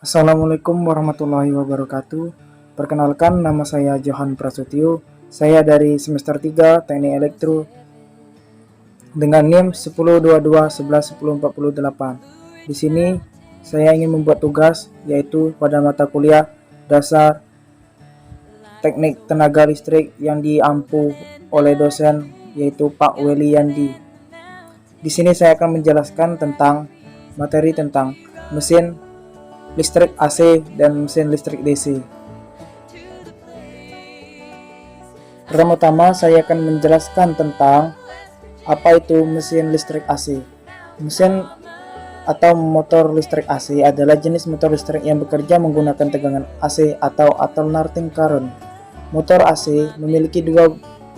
Assalamualaikum warahmatullahi wabarakatuh. Perkenalkan, nama saya Johan Prasetyo. Saya dari semester 3 Teknik Elektro dengan NIM 1022111048. Di sini saya ingin membuat tugas yaitu pada mata kuliah dasar Teknik Tenaga Listrik yang diampu oleh dosen yaitu Pak Weli Yandi. Di sini saya akan menjelaskan tentang materi tentang mesin listrik AC dan mesin listrik DC. Pertama-tama saya akan menjelaskan tentang apa itu mesin listrik AC. Mesin atau motor listrik AC adalah jenis motor listrik yang bekerja menggunakan tegangan AC atau alternating current. Motor AC memiliki dua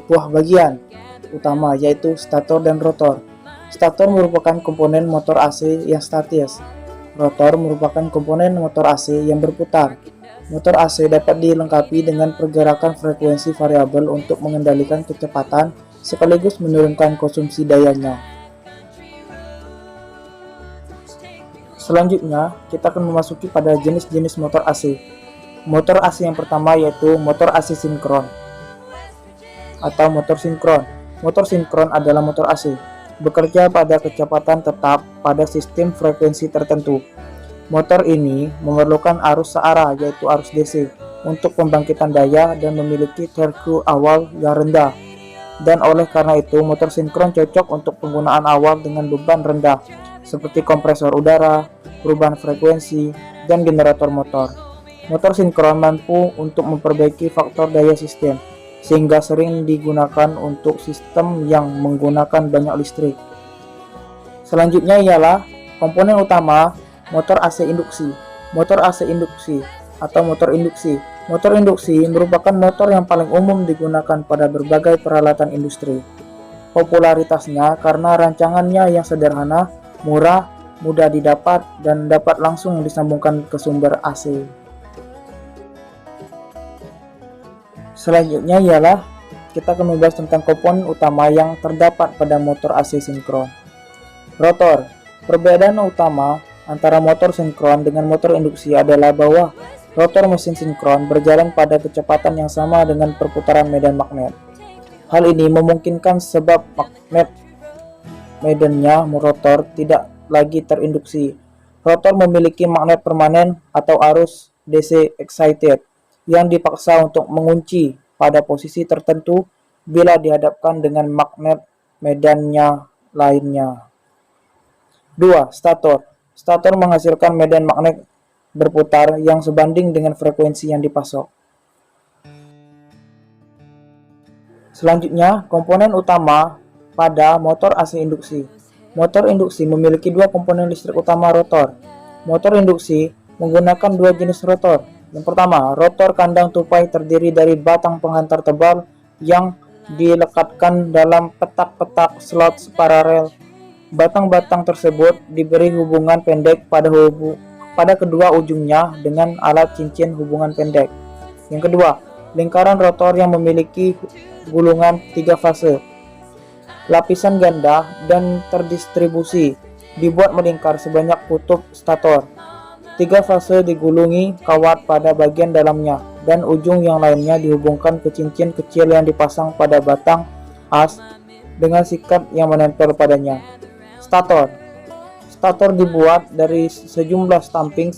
buah bagian utama, yaitu stator dan rotor. Stator merupakan komponen motor AC yang statis. Rotor merupakan komponen motor AC yang berputar. Motor AC dapat dilengkapi dengan pergerakan frekuensi variabel untuk mengendalikan kecepatan sekaligus menurunkan konsumsi dayanya. Selanjutnya, kita akan memasuki pada jenis-jenis motor AC. Motor AC yang pertama yaitu motor AC sinkron atau motor sinkron. Motor sinkron adalah motor AC bekerja pada kecepatan tetap pada sistem frekuensi tertentu. Motor ini memerlukan arus searah yaitu arus DC untuk pembangkitan daya dan memiliki torque awal yang rendah. Dan oleh karena itu motor sinkron cocok untuk penggunaan awal dengan beban rendah seperti kompresor udara, perubahan frekuensi, dan generator motor. Motor sinkron mampu untuk memperbaiki faktor daya sistem sehingga sering digunakan untuk sistem yang menggunakan banyak listrik. Selanjutnya ialah komponen utama motor AC induksi. Motor AC induksi atau motor induksi. Motor induksi merupakan motor yang paling umum digunakan pada berbagai peralatan industri. Popularitasnya karena rancangannya yang sederhana, murah, mudah didapat, dan dapat langsung disambungkan ke sumber AC. Selanjutnya ialah kita akan membahas tentang komponen utama yang terdapat pada motor AC sinkron. Rotor. Perbedaan utama antara motor sinkron dengan motor induksi adalah bahwa rotor mesin sinkron berjalan pada kecepatan yang sama dengan perputaran medan magnet. Hal ini memungkinkan sebab magnet medannya rotor tidak lagi terinduksi. Rotor memiliki magnet permanen atau arus DC excited yang dipaksa untuk mengunci pada posisi tertentu bila dihadapkan dengan magnet medannya lainnya. 2. Stator. Stator menghasilkan medan magnet berputar yang sebanding dengan frekuensi yang dipasok. Selanjutnya, komponen utama pada motor AC induksi. Motor induksi memiliki dua komponen listrik utama rotor. Motor induksi menggunakan dua jenis rotor. Yang pertama, rotor kandang tupai terdiri dari batang penghantar tebal yang dilekatkan dalam petak-petak slot paralel. Batang-batang tersebut diberi hubungan pendek pada kedua ujungnya dengan alat cincin hubungan pendek. Yang kedua, lingkaran rotor yang memiliki gulungan 3 fase, lapisan ganda dan terdistribusi, dibuat melingkar sebanyak kutub stator. 3 fase digulungi kawat pada bagian dalamnya dan ujung yang lainnya dihubungkan ke cincin kecil yang dipasang pada batang as dengan sikat yang menempel padanya. Stator. Stator dibuat dari sejumlah stumping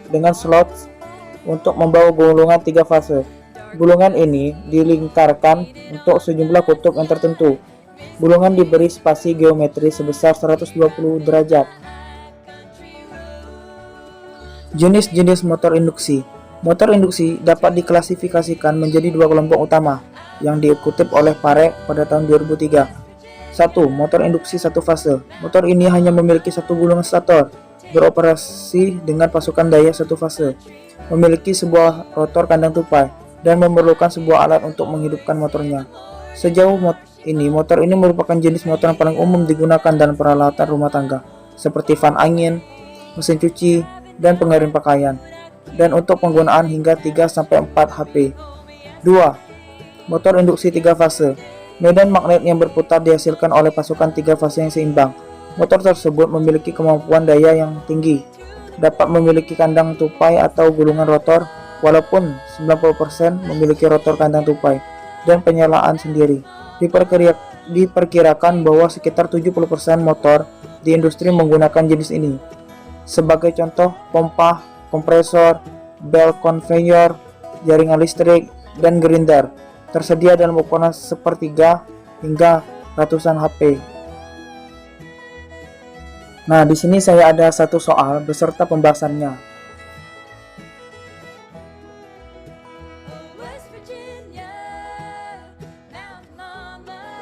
dengan slot untuk membawa gulungan 3 fase. Gulungan ini dilingkarkan untuk sejumlah kutub yang tertentu. Gulungan diberi spasi geometri sebesar 120 derajat. Jenis-jenis motor induksi. Motor induksi dapat diklasifikasikan menjadi dua kelompok utama yang dikutip oleh Parek pada tahun 2003. 1. Motor induksi satu fase. Motor ini hanya memiliki satu gulungan stator, beroperasi dengan pasukan daya satu fase, memiliki sebuah rotor kandang tupai, dan memerlukan sebuah alat untuk menghidupkan motornya. Sejauh ini, motor ini merupakan jenis motor yang paling umum digunakan dalam peralatan rumah tangga, seperti fan angin, mesin cuci, dan pengering pakaian, dan untuk penggunaan hingga 3-4 HP. 2. Motor induksi 3 fase. Medan magnet yang berputar dihasilkan oleh pasukan 3 fase yang seimbang. Motor tersebut memiliki kemampuan daya yang tinggi, dapat memiliki kandang tupai atau gulungan rotor, walaupun 90% memiliki rotor kandang tupai dan penyalaan sendiri. Diperkirakan bahwa sekitar 70% motor di industri menggunakan jenis ini. Sebagai contoh, pompa, kompresor, bel conveyor, jaringan listrik, dan grinder tersedia dalam ukuran sepertiga hingga ratusan HP. Nah, di sini saya ada satu soal beserta pembahasannya.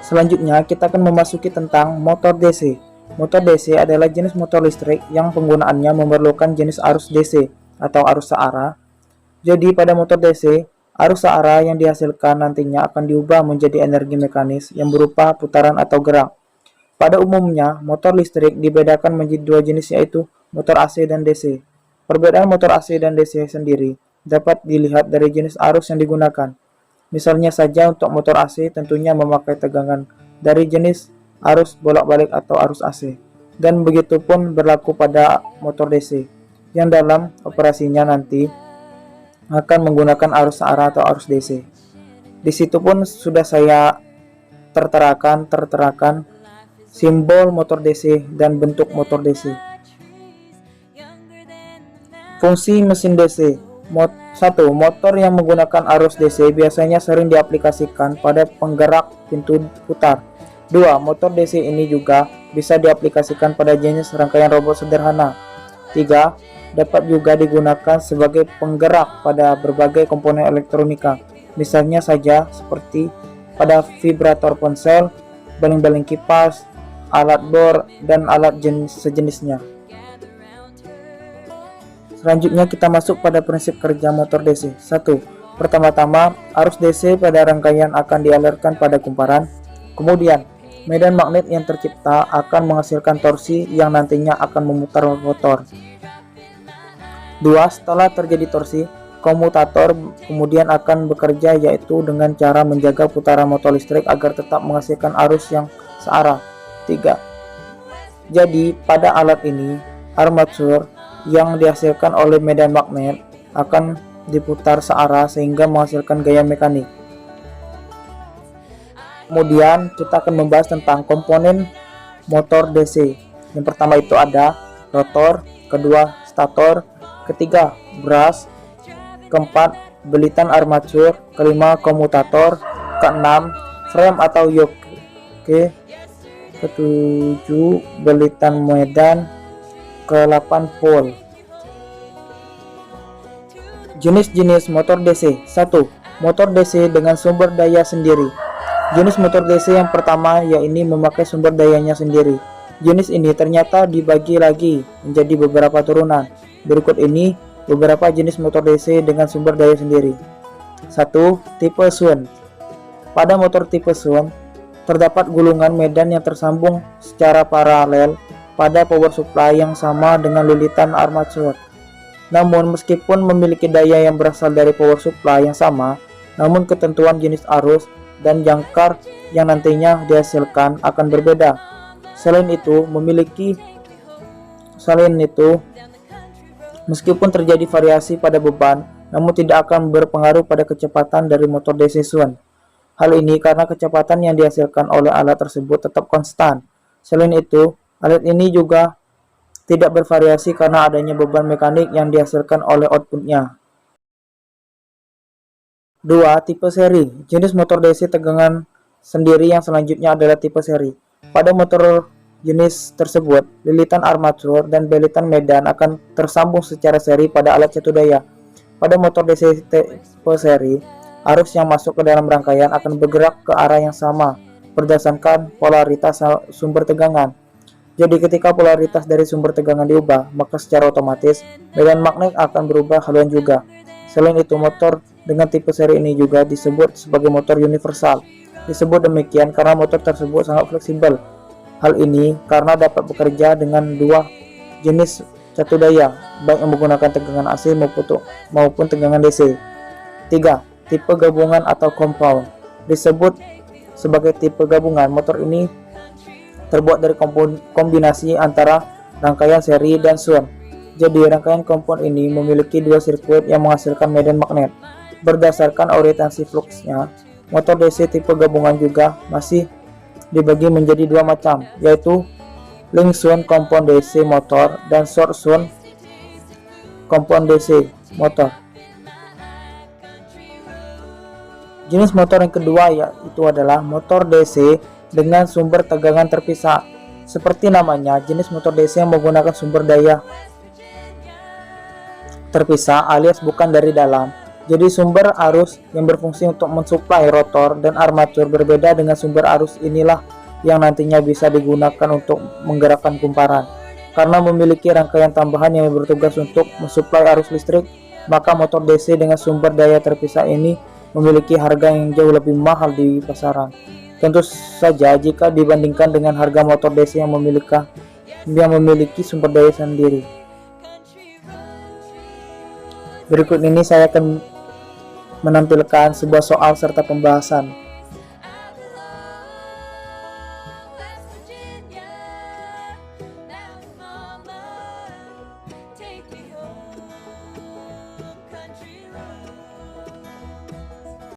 Selanjutnya, kita akan memasuki tentang motor DC. Motor DC adalah jenis motor listrik yang penggunaannya memerlukan jenis arus DC atau arus searah. Jadi, pada motor DC, arus searah yang dihasilkan nantinya akan diubah menjadi energi mekanis yang berupa putaran atau gerak. Pada umumnya, motor listrik dibedakan menjadi dua jenis, yaitu motor AC dan DC. Perbedaan motor AC dan DC sendiri dapat dilihat dari jenis arus yang digunakan. Misalnya saja untuk motor AC tentunya memakai tegangan dari jenis arus bolak-balik atau arus AC. Dan begitu pun berlaku pada motor DC yang dalam operasinya nanti akan menggunakan arus searah atau arus DC. Di situ pun sudah saya terterakan simbol motor DC dan bentuk motor DC. Fungsi mesin DC. 1. Motor yang menggunakan arus DC biasanya sering diaplikasikan pada penggerak pintu putar. 2. Motor DC ini juga bisa diaplikasikan pada jenis rangkaian robot sederhana. 3. Dapat juga digunakan sebagai penggerak pada berbagai komponen elektronika, misalnya saja seperti pada vibrator ponsel, baling-baling kipas, alat bor, dan alat sejenisnya. Selanjutnya kita masuk pada prinsip kerja motor DC. 1. Pertama-tama, arus DC pada rangkaian akan dialirkan pada kumparan. Kemudian, medan magnet yang tercipta akan menghasilkan torsi yang nantinya akan memutar rotor. 2. Setelah terjadi torsi, komutator kemudian akan bekerja, yaitu dengan cara menjaga putaran motor listrik agar tetap menghasilkan arus yang searah. 3. Jadi, pada alat ini, armatur yang dihasilkan oleh medan magnet akan diputar searah sehingga menghasilkan gaya mekanik. Kemudian kita akan membahas tentang komponen motor DC. Yang pertama itu ada rotor, kedua stator, ketiga brush, keempat belitan armatur, kelima komutator, keenam frame atau yoke, ketujuh belitan medan, ke-8 pole. Jenis-jenis motor DC. 1. Motor DC dengan sumber daya sendiri. Jenis motor DC yang pertama yaitu memakai sumber dayanya sendiri. Jenis ini ternyata dibagi lagi menjadi beberapa turunan. Berikut ini beberapa jenis motor DC dengan sumber daya sendiri. 1. Tipe Shunt. Pada motor tipe Shunt terdapat gulungan medan yang tersambung secara paralel pada power supply yang sama dengan lilitan armatur. Namun meskipun memiliki daya yang berasal dari power supply yang sama, namun ketentuan jenis arus dan jangkar yang nantinya dihasilkan akan berbeda. Selain itu, meskipun terjadi variasi pada beban, namun tidak akan berpengaruh pada kecepatan dari motor DC Shunt. Hal ini karena kecepatan yang dihasilkan oleh alat tersebut tetap konstan. Selain itu, alat ini juga tidak bervariasi karena adanya beban mekanik yang dihasilkan oleh outputnya. 2. Tipe seri. Jenis motor DC tegangan sendiri yang selanjutnya adalah tipe seri. Pada motor jenis tersebut, lilitan armatur dan belitan medan akan tersambung secara seri pada alat satu daya. Pada motor DC tipe seri, arus yang masuk ke dalam rangkaian akan bergerak ke arah yang sama berdasarkan polaritas sumber tegangan. Jadi ketika polaritas dari sumber tegangan diubah, maka secara otomatis medan magnet akan berubah haluan juga. Selain itu, motor dengan tipe seri ini juga disebut sebagai motor universal. Disebut demikian karena motor tersebut sangat fleksibel. Hal ini karena dapat bekerja dengan dua jenis satu daya, baik yang menggunakan tegangan AC maupun tegangan DC. 3. Tipe gabungan atau compound. Disebut sebagai tipe gabungan, motor ini terbuat dari kombinasi antara rangkaian seri dan shunt. Jadi rangkaian kompon ini memiliki dua sirkuit yang menghasilkan medan magnet. Berdasarkan orientasi fluksnya, motor DC tipe gabungan juga masih dibagi menjadi dua macam, yaitu link shunt kompon DC motor dan short shunt kompon DC motor. Jenis motor yang kedua yaitu adalah motor DC dengan sumber tegangan terpisah. Seperti namanya, jenis motor DC yang menggunakan sumber daya terpisah alias bukan dari dalam. Jadi sumber arus yang berfungsi untuk mensuplai rotor dan armatur berbeda dengan sumber arus inilah yang nantinya bisa digunakan untuk menggerakkan kumparan. Karena memiliki rangkaian tambahan yang bertugas untuk mensuplai arus listrik, maka motor DC dengan sumber daya terpisah ini memiliki harga yang jauh lebih mahal di pasaran. Tentu saja jika dibandingkan dengan harga motor DC yang memiliki sumber daya sendiri. Berikut ini saya akan menampilkan sebuah soal serta pembahasan.